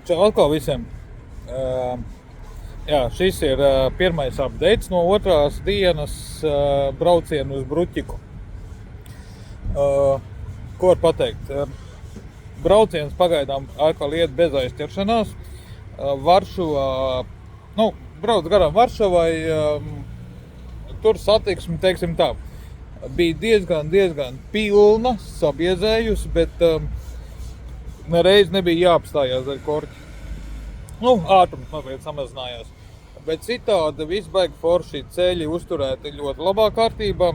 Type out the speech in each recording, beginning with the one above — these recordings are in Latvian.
Čau atkal visiem. Jā, šis ir pirmais updates no otrās dienas braucienu uz Bruķiku. Ko var pateikt? Brauciens pagaidām atkal iet bez aizķeršanās. Varšuvā, brauc garām Varšuvai, tur satiksme, teiksim tā, bija diezgan pilna, sabiezējusi, bet nereiz nebija jāapstājās ar korķi. Ātrums mazliet samazinājās. Bet citādi viss baigi forši, ceļi uzturēti ļoti labā kārtībā.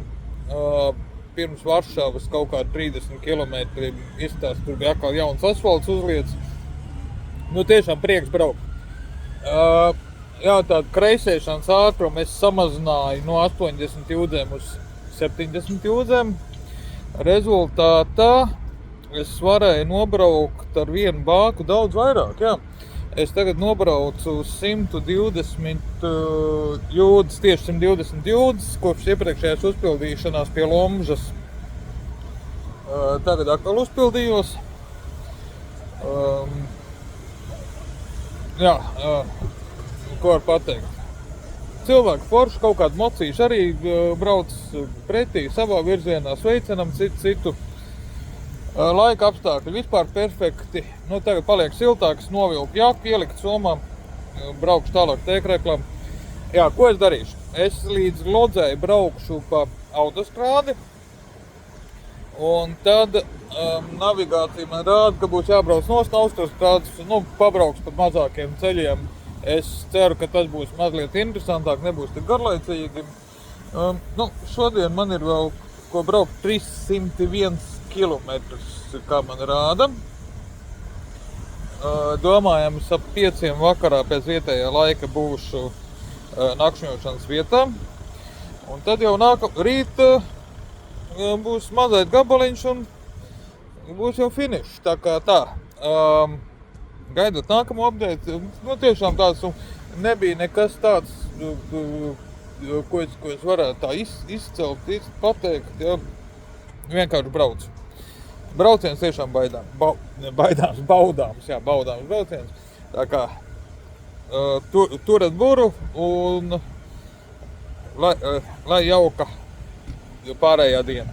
Pirms Varšavas kaut kādi 30 km izstās, tur bija atkal jauns asfalts uzlietas. Tiešām prieks braukt. Jā, tādu kreisēšanas ātrumu es samazināju no 80 jūdzēm uz 70 jūdzēm. Rezultātā es varēju nobraukt ar vienu bāku daudz vairāk, jā. Es tagad nobraucu 120 jūdzes, tieši 120 jūdzes, kopš iepriekšējās uzpildīšanās pie Lomžas. Tagad atkal uzpildījos. Ko var pateikt? Cilvēki forši, kaut kādi mocīši arī brauc pretī savā virzienā, sveicinam citu. Laika apstākļi vispār perfekti. Tagad paliek siltāks, novilku jaku, ielikt somā, braukšu tālāk tēkreklam. Jā, ko es darīšu? Es līdz Lodzei braukšu pa autostrādi, un tad navigācija man rāda, ka būs jābrauc no autostrādes, pabrauks pa mazākiem ceļiem. Es ceru, ka tas būs mazliet interesantāk, nebūs tik garlaicīgi. Šodien man ir vēl ko braukt 301 kilometrus, kā man rāda. Domājams, ap 5 vakarā pēc vietējā laika būšu nakšņošanas vietā. Un tad jau rīt būs mazais gabaliņš un būs jau finišs. Tā kā tā. Gaidot nākamo update, tiešām tāds nebija nekas tāds, ko es varētu tā izcelt, pateikt. Ja. Vienkārši braucu. Brauciens tiešām baudāms brauciens. Tā kā turat buru un lai jauka pārējā diena.